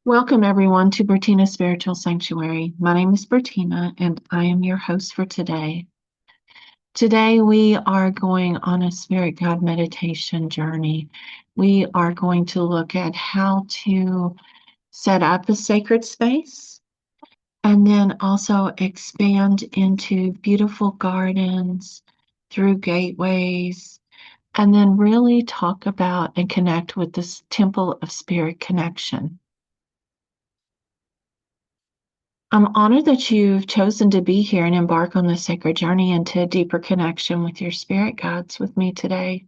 Welcome, everyone, to Bertina's Spiritual Sanctuary. My name is Bertina, and I am your host for today. Today, we are going on a Spirit Guide meditation journey. We are going to look at how to set up a sacred space and then also expand into beautiful gardens through gateways, and then really talk about and connect with this temple of spirit connection. I'm honored that you've chosen to be here and embark on this sacred journey into a deeper connection with your spirit guides with me today.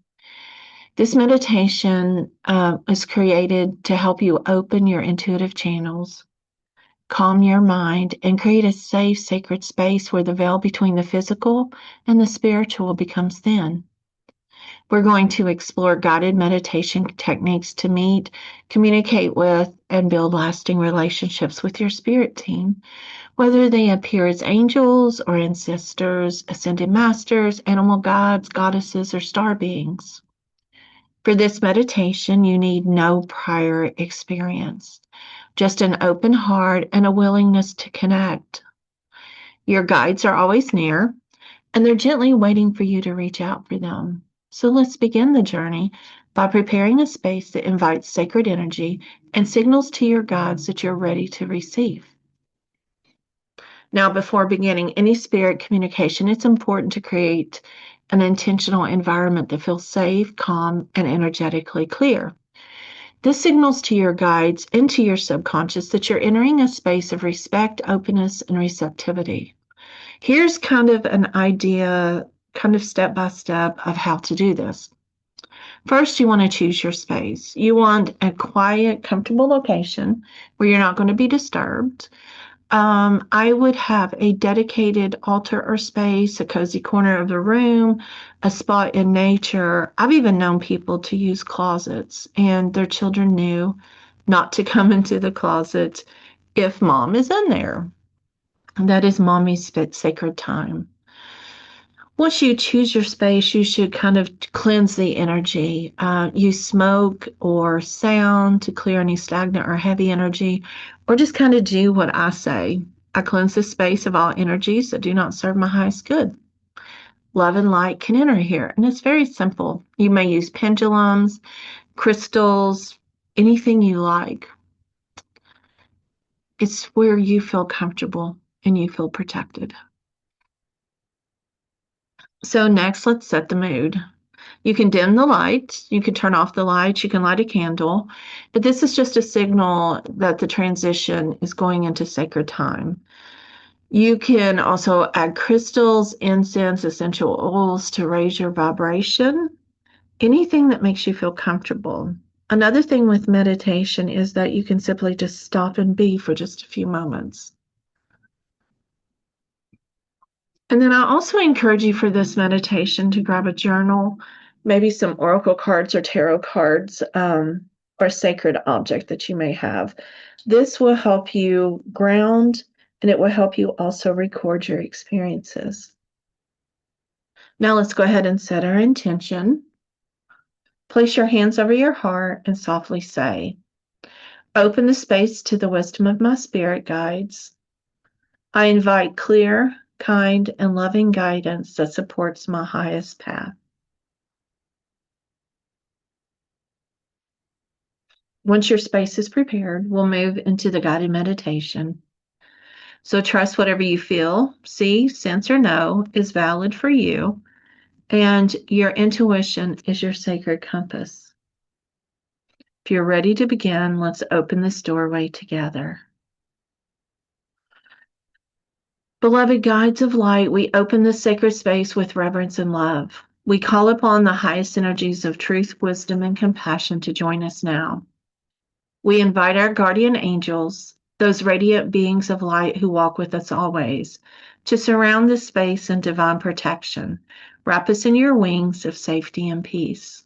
This meditation is created to help you open your intuitive channels, calm your mind, and create a safe, sacred space where the veil between the physical and the spiritual becomes thin. We're going to explore guided meditation techniques to meet, communicate with, and build lasting relationships with your spirit team, whether they appear as angels or ancestors, ascended masters, animal gods, goddesses, or star beings. For this meditation, you need no prior experience, just an open heart and a willingness to connect. Your guides are always near, and they're gently waiting for you to reach out for them. So let's begin the journey by preparing a space that invites sacred energy and signals to your guides that you're ready to receive. Now, before beginning any spirit communication, it's important to create an intentional environment that feels safe, calm, and energetically clear. This signals to your guides and to your subconscious that you're entering a space of respect, openness, and receptivity. Here's kind of an idea, kind of step by step, of how to do this. First, you want to choose your space. You want a quiet, comfortable location where you're not going to be disturbed. I would have a dedicated altar or space, a cozy corner of the room, a spot in nature. I've even known people to use closets, and their children knew not to come into the closet if mom is in there. And that is mommy's sacred time. Once you choose your space, you should kind of cleanse the energy. Use smoke or sound to clear any stagnant or heavy energy, or just kind of do what I say. I cleanse the space of all energies that do not serve my highest good. Love and light can enter here, and it's very simple. You may use pendulums, crystals, anything you like. It's where you feel comfortable and you feel protected. So next, let's set the mood. You can dim the lights, you can turn off the lights, you can light a candle, but this is just a signal that the transition is going into sacred time. You can also add crystals, incense, essential oils to raise your vibration, anything that makes you feel comfortable. Another thing with meditation is that you can simply just stop and be for just a few moments. And then I also encourage you for this meditation to grab a journal, maybe some oracle cards or tarot cards, or a sacred object that you may have. This will help you ground, and it will help you also record your experiences. Now let's go ahead and set our intention. Place your hands over your heart and softly say, "Open the space to the wisdom of my spirit guides. I invite clear, kind, and loving guidance that supports my highest path." Once your space is prepared, we'll move into the guided meditation. So trust whatever you feel, see, sense, or know is valid for you, and your intuition is your sacred compass. If you're ready to begin, let's open this doorway together. Beloved guides of light, we open this sacred space with reverence and love. We call upon the highest energies of truth, wisdom, and compassion to join us now. We invite our guardian angels, those radiant beings of light who walk with us always, to surround this space in divine protection. Wrap us in your wings of safety and peace.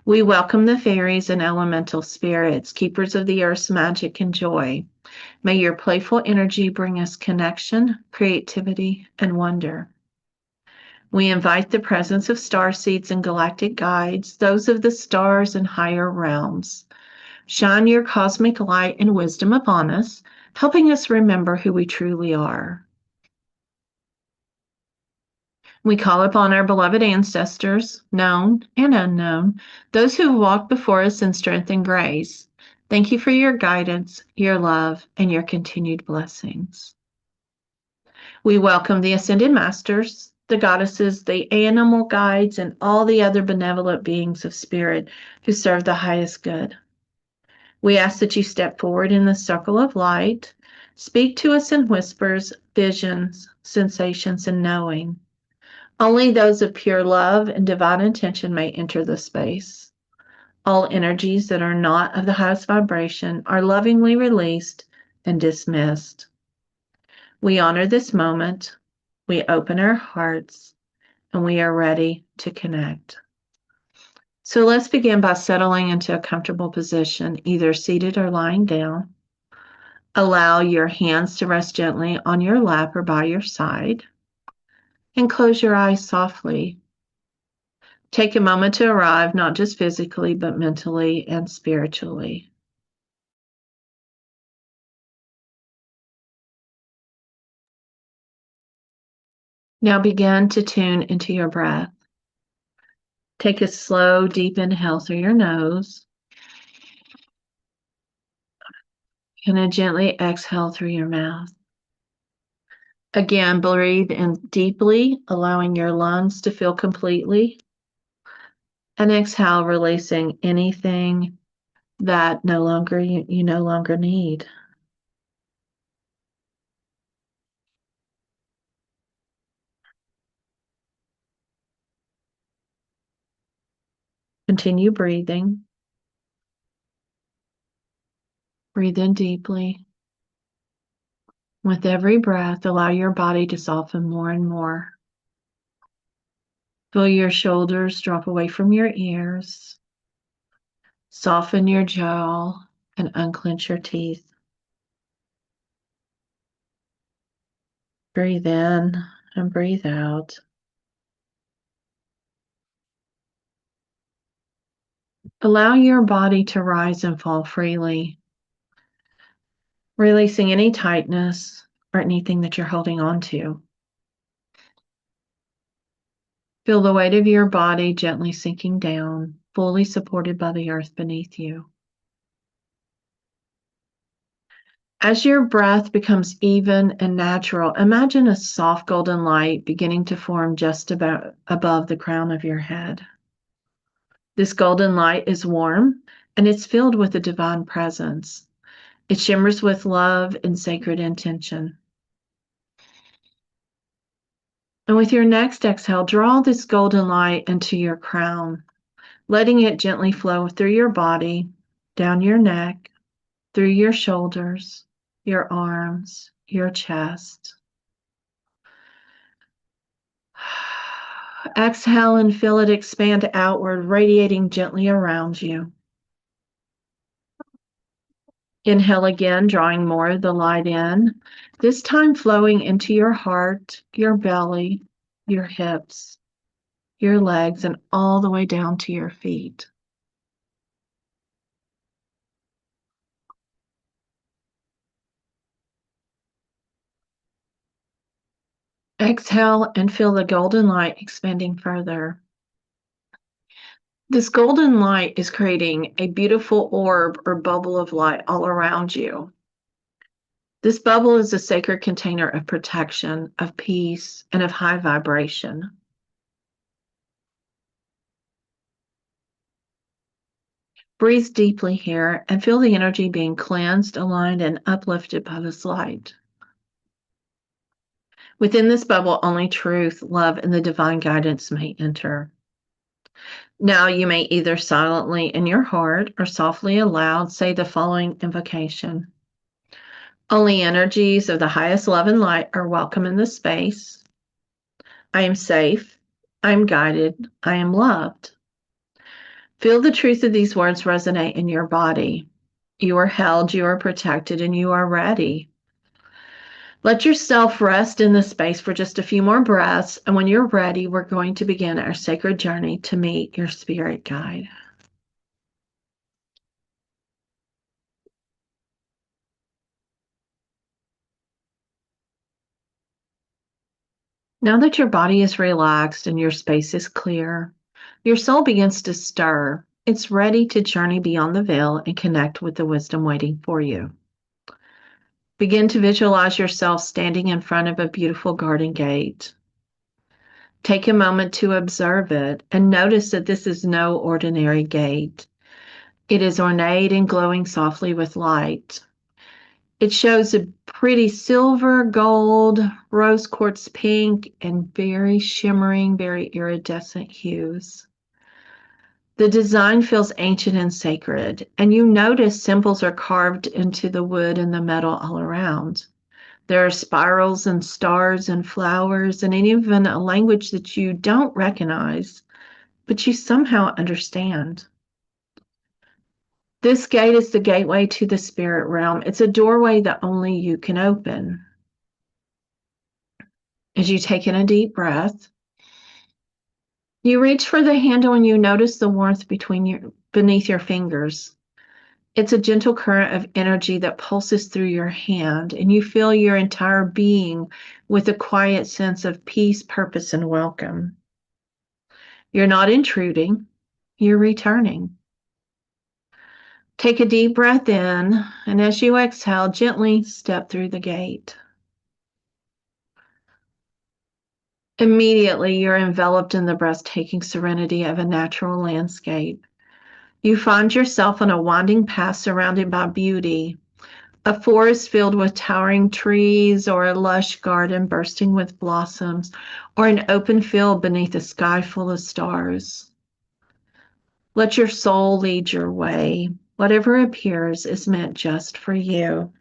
We welcome the fairies and elemental spirits, keepers of the earth's magic and joy. May your playful energy bring us connection, creativity, and wonder. We invite the presence of star seeds and galactic guides, those of the stars and higher realms. Shine your cosmic light and wisdom upon us, helping us remember who we truly are. We call upon our beloved ancestors, known and unknown, those who walked before us in strength and grace. Thank you for your guidance, your love, and your continued blessings. We welcome the Ascended Masters, the goddesses, the animal guides, and all the other benevolent beings of spirit who serve the highest good. We ask that you step forward in the circle of light, speak to us in whispers, visions, sensations, and knowing. Only those of pure love and divine intention may enter the space. All energies that are not of the highest vibration are lovingly released and dismissed. We honor this moment, we open our hearts, and we are ready to connect. So let's begin by settling into a comfortable position, either seated or lying down. Allow your hands to rest gently on your lap or by your side, and close your eyes softly. Take a moment to arrive, not just physically, but mentally and spiritually. Now begin to tune into your breath. Take a slow, deep inhale through your nose and a gently exhale through your mouth. Again, breathe in deeply, allowing your lungs to fill completely. And exhale, releasing anything that you no longer need. Continue breathing. Breathe in deeply. With every breath, allow your body to soften more and more. Feel your shoulders drop away from your ears. Soften your jaw and unclench your teeth. Breathe in and breathe out. Allow your body to rise and fall freely, releasing any tightness or anything that you're holding on to. Feel the weight of your body gently sinking down, fully supported by the earth beneath you. As your breath becomes even and natural, imagine a soft golden light beginning to form just about above the crown of your head. This golden light is warm and it's filled with a divine presence. It shimmers with love and sacred intention. And with your next exhale, draw this golden light into your crown, letting it gently flow through your body, down your neck, through your shoulders, your arms, your chest. Exhale and feel it expand outward, radiating gently around you. Inhale again, drawing more of the light in, this time flowing into your heart, your belly, your hips, your legs, and all the way down to your feet. Exhale and feel the golden light expanding further. This golden light is creating a beautiful orb or bubble of light all around you. This bubble is a sacred container of protection, of peace, and of high vibration. Breathe deeply here and feel the energy being cleansed, aligned, and uplifted by this light. Within this bubble, only truth, love, and the divine guidance may enter. Now you may either silently in your heart or softly aloud say the following invocation. Only energies of the highest love and light are welcome in this space. I am safe. I am guided. I am loved. Feel the truth of these words resonate in your body. You are held, you are protected, and you are ready. Let yourself rest in this space for just a few more breaths. And when you're ready, we're going to begin our sacred journey to meet your spirit guide. Now that your body is relaxed and your space is clear, your soul begins to stir. It's ready to journey beyond the veil and connect with the wisdom waiting for you. Begin to visualize yourself standing in front of a beautiful garden gate. Take a moment to observe it and notice that this is no ordinary gate. It is ornate and glowing softly with light. It shows a pretty silver, gold, rose quartz pink, and very shimmering, very iridescent hues. The design feels ancient and sacred, and you notice symbols are carved into the wood and the metal all around. There are spirals and stars and flowers, and even a language that you don't recognize, but you somehow understand. This gate is the gateway to the spirit realm. It's a doorway that only you can open. As you take in a deep breath, you reach for the handle and you notice the warmth beneath your fingers. It's a gentle current of energy that pulses through your hand, and you feel your entire being with a quiet sense of peace, purpose, and welcome. You're not intruding, you're returning. Take a deep breath in, and as you exhale, gently step through the gate. Immediately, you're enveloped in the breathtaking serenity of a natural landscape. You find yourself on a winding path surrounded by beauty, a forest filled with towering trees, or a lush garden bursting with blossoms, or an open field beneath a sky full of stars. Let your soul lead your way. Whatever appears is meant just for you.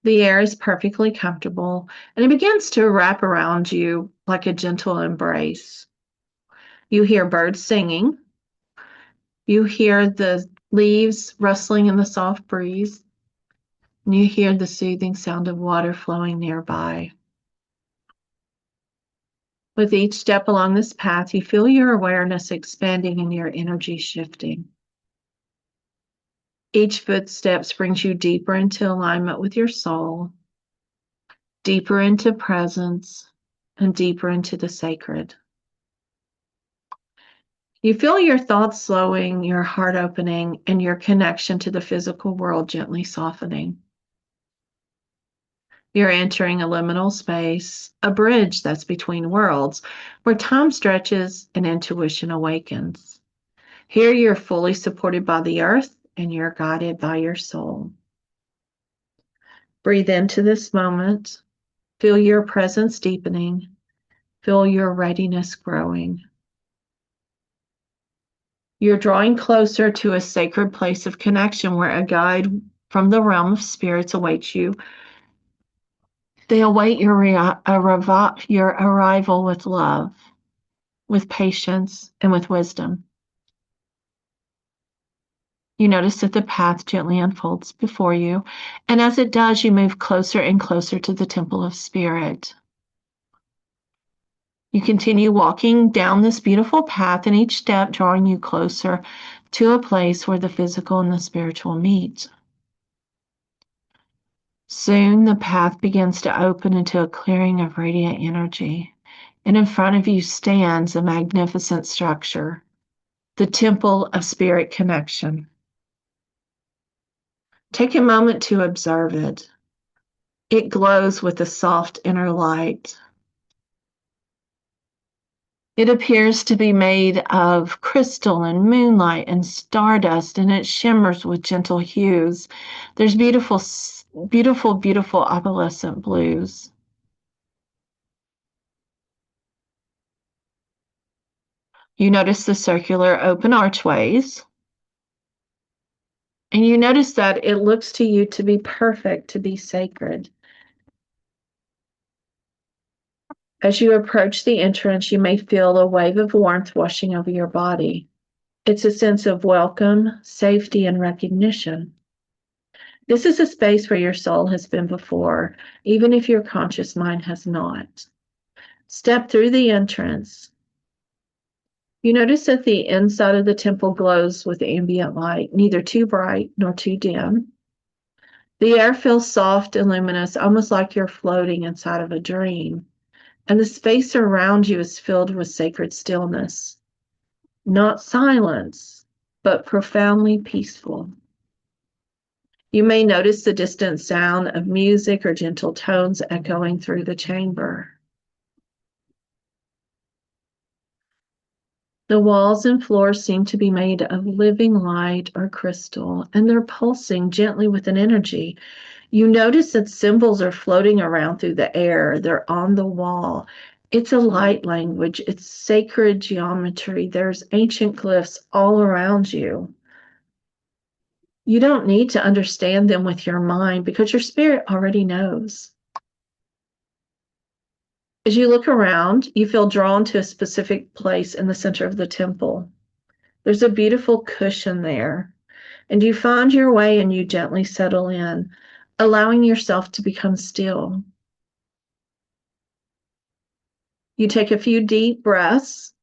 The air is perfectly comfortable, and it begins to wrap around you like a gentle embrace. You hear birds singing. You hear the leaves rustling in the soft breeze. And you hear the soothing sound of water flowing nearby. With each step along this path, you feel your awareness expanding and your energy shifting. Each footstep brings you deeper into alignment with your soul, deeper into presence, and deeper into the sacred. You feel your thoughts slowing, your heart opening, and your connection to the physical world gently softening. You're entering a liminal space, a bridge that's between worlds, where time stretches and intuition awakens. Here you're fully supported by the earth and you're guided by your soul. Breathe into this moment. Feel your presence deepening. Feel your readiness growing. You're drawing closer to a sacred place of connection where a guide from the realm of spirits awaits you. They await your arrival with love, with patience, and with wisdom. You notice that the path gently unfolds before you, and as it does, you move closer and closer to the temple of spirit. You continue walking down this beautiful path, and each step drawing you closer to a place where the physical and the spiritual meet. Soon, the path begins to open into a clearing of radiant energy, and in front of you stands a magnificent structure, the Temple of Spirit Connection. Take a moment to observe it. It glows with a soft inner light. It appears to be made of crystal and moonlight and stardust, and it shimmers with gentle hues. There's beautiful, beautiful, beautiful opalescent blues. You notice the circular open archways, and you notice that it looks to you to be perfect, to be sacred. As you approach the entrance, you may feel a wave of warmth washing over your body. It's a sense of welcome, safety, and recognition. This is a space where your soul has been before, even if your conscious mind has not. Step through the entrance. You notice that the inside of the temple glows with ambient light, neither too bright nor too dim. The air feels soft and luminous, almost like you're floating inside of a dream. And the space around you is filled with sacred stillness. Not silence, but profoundly peaceful. You may notice the distant sound of music or gentle tones echoing through the chamber. The walls and floors seem to be made of living light or crystal, and they're pulsing gently with an energy. You notice that symbols are floating around through the air. They're on the wall. It's a light language. It's sacred geometry. There's ancient glyphs all around you. You don't need to understand them with your mind because your spirit already knows. As you look around, you feel drawn to a specific place in the center of the temple. There's a beautiful cushion there, and you find your way and you gently settle in, allowing yourself to become still. You take a few deep breaths,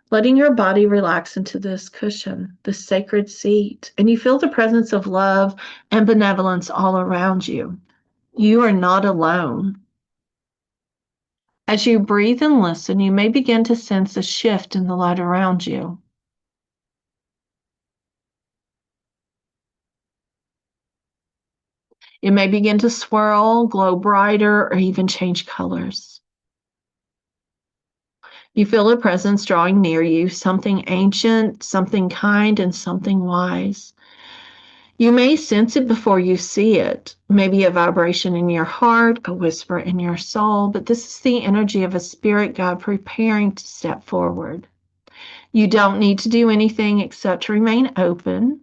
letting your body relax into this cushion, this sacred seat, and you feel the presence of love and benevolence all around you. You are not alone. As you breathe and listen, you may begin to sense a shift in the light around you. It may begin to swirl, glow brighter, or even change colors. You feel a presence drawing near you, something ancient, something kind, and something wise. You may sense it before you see it, maybe a vibration in your heart, a whisper in your soul, but this is the energy of a spirit guide preparing to step forward. You don't need to do anything except to remain open.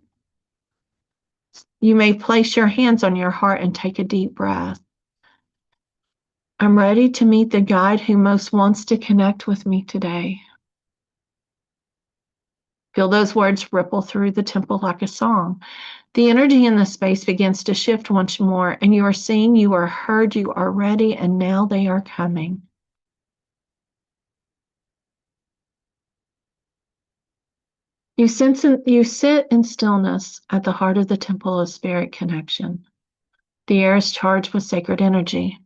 You may place your hands on your heart and take a deep breath. I'm ready to meet the guide who most wants to connect with me today. Feel those words ripple through the temple like a song. The energy in the space begins to shift once more, and you are seen, you are heard, you are ready, and now they are coming. You sit in stillness at the heart of the temple of spirit connection. The air is charged with sacred energy.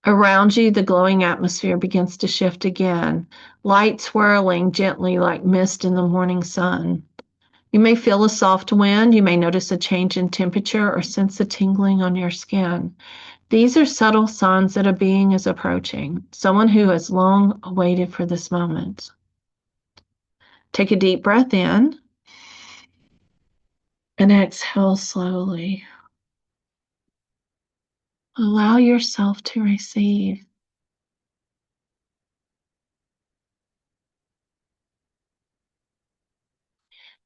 Around you, the glowing atmosphere begins to shift again, light swirling gently like mist in the morning sun. You may feel a soft wind, you may notice a change in temperature or sense a tingling on your skin. These are subtle signs that a being is approaching, someone who has long waited for this moment. Take a deep breath in and exhale slowly. Allow yourself to receive.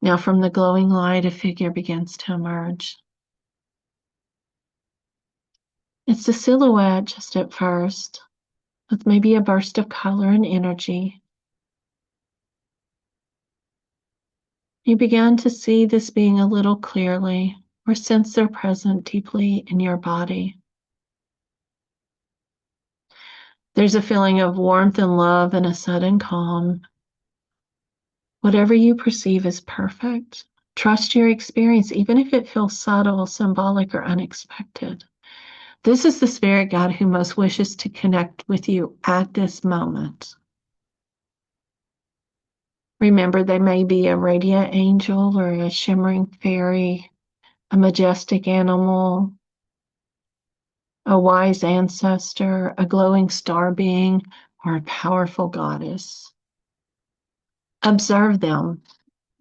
Now, from the glowing light, a figure begins to emerge. It's a silhouette just at first, with maybe a burst of color and energy. You begin to see this being a little clearly or sense their presence deeply in your body. There's a feeling of warmth and love and a sudden calm. Whatever you perceive is perfect. Trust your experience, even if it feels subtle, symbolic, or unexpected. This is the spirit guide who most wishes to connect with you at this moment. Remember, they may be a radiant angel or a shimmering fairy, a majestic animal, a wise ancestor, a glowing star being, or a powerful goddess. Observe them.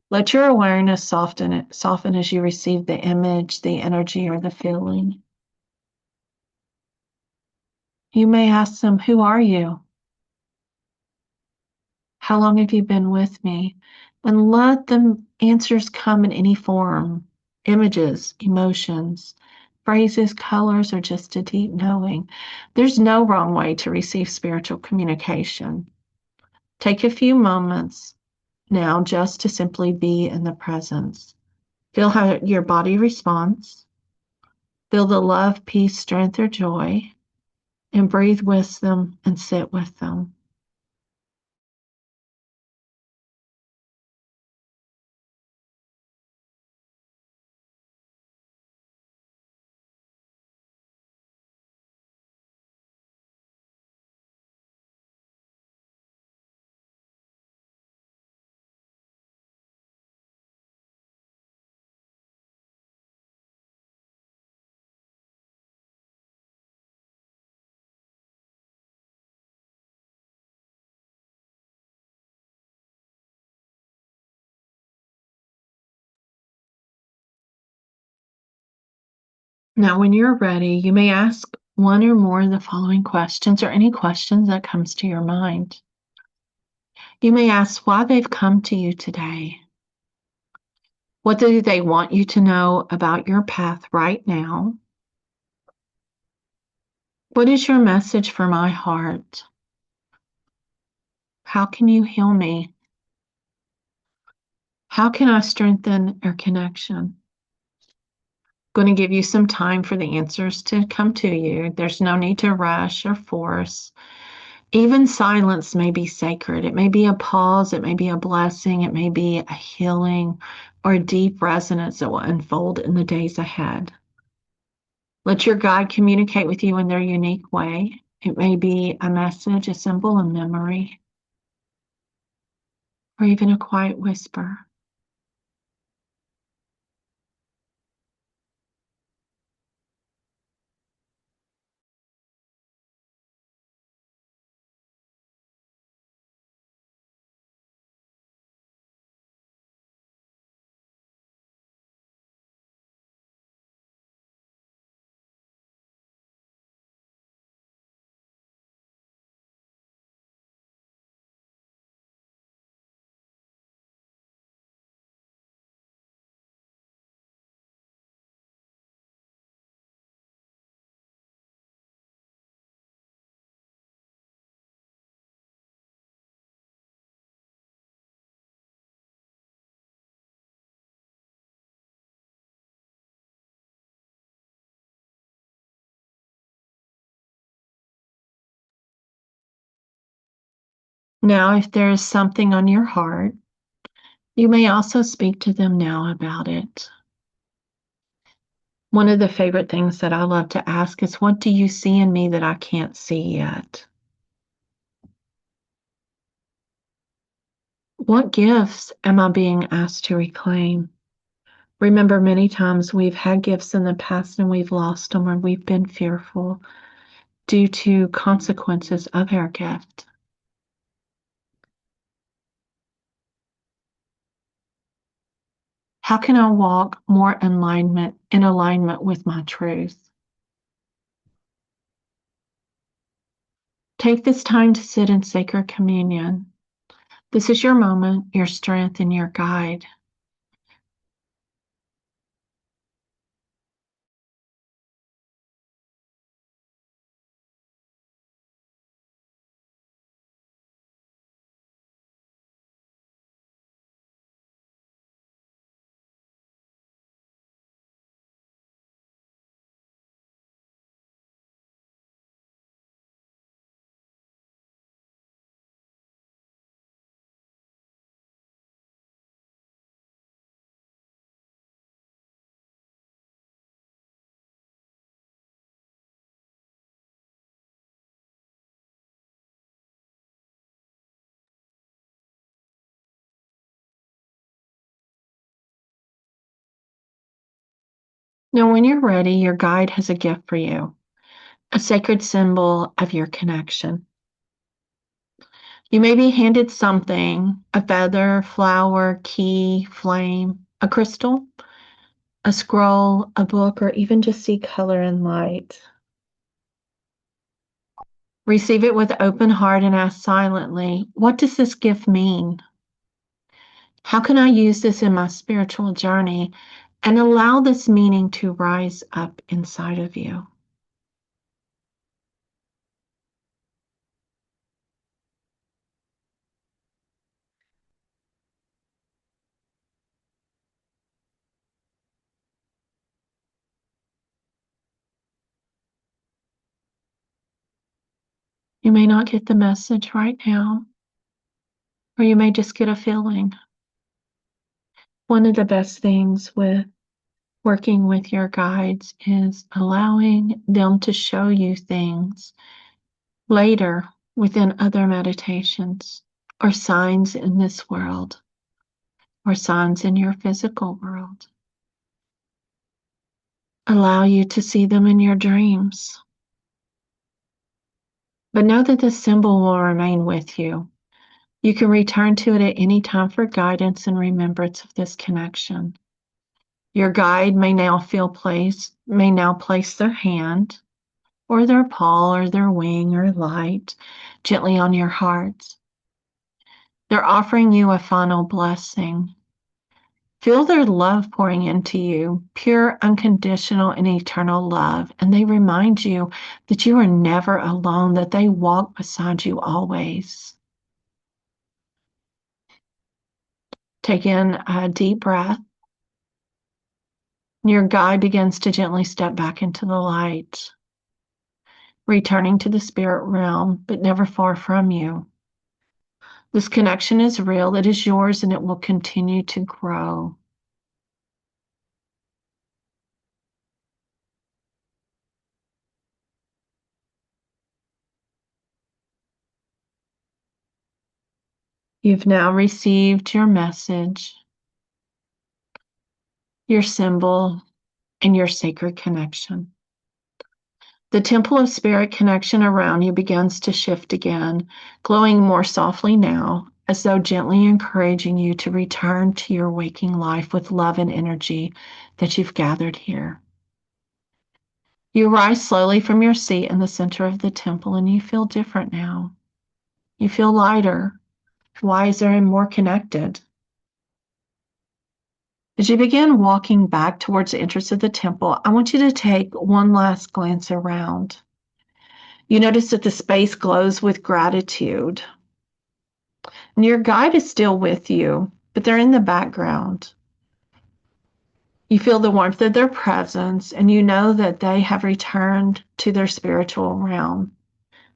Let your awareness soften as you receive the image, the energy, or the feeling. You may ask them, who are you? How long have you been with me? And let the answers come in any form, images, emotions, phrases, colors, or just a deep knowing. There's no wrong way to receive spiritual communication. Take a few moments now just to simply be in the presence. Feel how your body responds. Feel the love, peace, strength, or joy, and breathe with them and sit with them. Now, when you're ready, you may ask one or more of the following questions or any questions that comes to your mind. You may ask why they've come to you today. What do they want you to know about your path right now? What is your message for my heart? How can you heal me? How can I strengthen our connection? Going to give you some time for the answers to come to you. There's no need to rush or force. Even silence may be sacred. It may be a pause, it may be a blessing, it may be a healing or a deep resonance that will unfold in the days ahead. Let your guide communicate with you in their unique way. It may be a message, a symbol, a memory, or even a quiet whisper. Now, if there is something on your heart, you may also speak to them now about it. One of the favorite things that I love to ask is, what do you see in me that I can't see yet? What gifts am I being asked to reclaim? Remember, many times we've had gifts in the past and we've lost them, or we've been fearful due to consequences of our gift. How can I walk more in alignment with my truth? Take this time to sit in sacred communion. This is your moment, your strength, and your guide. Now, when you're ready, your guide has a gift for you, a sacred symbol of your connection. You may be handed something, a feather, flower, key, flame, a crystal, a scroll, a book, or even just see color and light. Receive it with open heart and ask silently, what does this gift mean? How can I use this in my spiritual journey? and allow this meaning to rise up inside of you. You may not get the message right now, or you may just get a feeling. One of the best things with working with your guides is allowing them to show you things later within other meditations, or signs in this world, or signs in your physical world. Allow you to see them in your dreams. But know that the symbol will remain with you. You can return to it at any time for guidance and remembrance of this connection. Your guide may now place their hand or their paw or their wing or light gently on your heart. They're offering you a final blessing. Feel their love pouring into you, pure, unconditional, and eternal love. And they remind you that you are never alone, that they walk beside you always. Take in a deep breath. Your guide begins to gently step back into the light, returning to the spirit realm, but never far from you. This connection is real, it is yours, and it will continue to grow. You've now received your message, your symbol, and your sacred connection. The temple of spirit connection around you begins to shift again, glowing more softly now, as though gently encouraging you to return to your waking life with love and energy that you've gathered here. You rise slowly from your seat in the center of the temple, and you feel different now. You feel lighter, wiser, and more connected. As you begin walking back towards the entrance of the temple, I want you to take one last glance around. You notice that the space glows with gratitude. And your guide is still with you, but they're in the background. You feel the warmth of their presence, and you know that they have returned to their spiritual realm.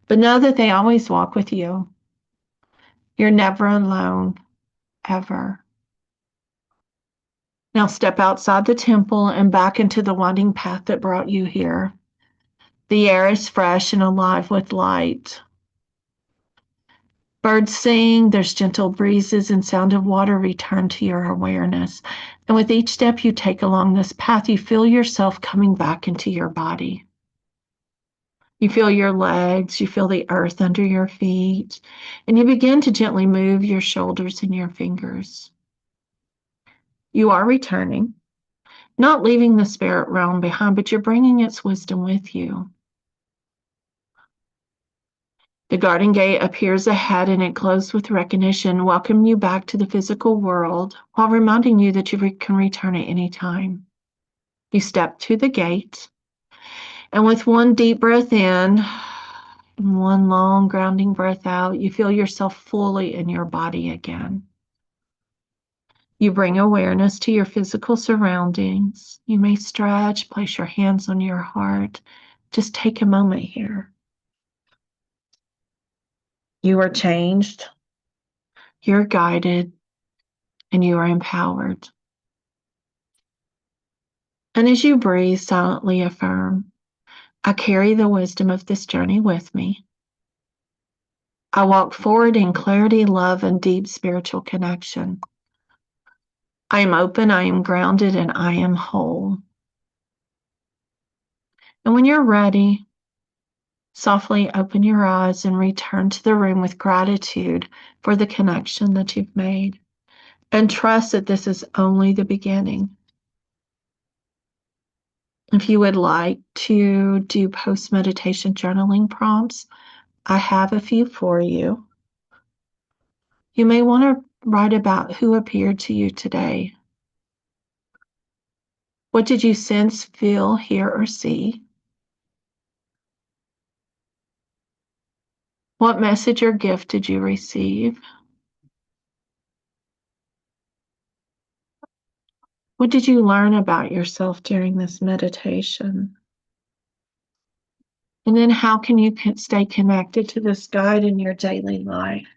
But know that they always walk with you. You're never alone, ever. Now step outside the temple and back into the winding path that brought you here. The air is fresh and alive with light. Birds sing, there's gentle breezes, and sound of water return to your awareness. And with each step you take along this path, you feel yourself coming back into your body. You feel your legs, you feel the earth under your feet, and you begin to gently move your shoulders and your fingers. You are returning, not leaving the spirit realm behind, but you're bringing its wisdom with you. The garden gate appears ahead and it glows with recognition, welcoming you back to the physical world while reminding you that you can return at any time. You step to the gate, and with one deep breath in and one long grounding breath out, you feel yourself fully in your body again. You bring awareness to your physical surroundings. You may stretch, place your hands on your heart. Just take a moment here. You are changed, you're guided, and you are empowered. And as you breathe, silently affirm, I carry the wisdom of this journey with me. I walk forward in clarity, love, and deep spiritual connection. I am open, I am grounded, and I am whole. And when you're ready, softly open your eyes and return to the room with gratitude for the connection that you've made. And trust that this is only the beginning. If you would like to do post-meditation journaling prompts, I have a few for you. You may want to write about who appeared to you today. What did you sense, feel, hear, or see? What message or gift did you receive? What did you learn about yourself during this meditation? And then how can you stay connected to this guide in your daily life?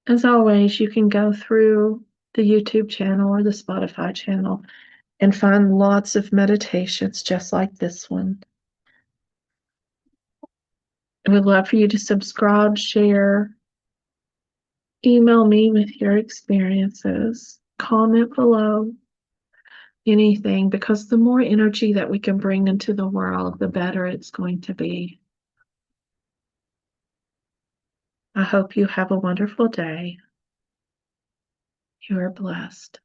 As always, you can go through the YouTube channel or the Spotify channel and find lots of meditations just like this one. I would love for you to subscribe, share, email me with your experiences, comment below, anything, because the more energy that we can bring into the world, the better it's going to be. I hope you have a wonderful day. You are blessed.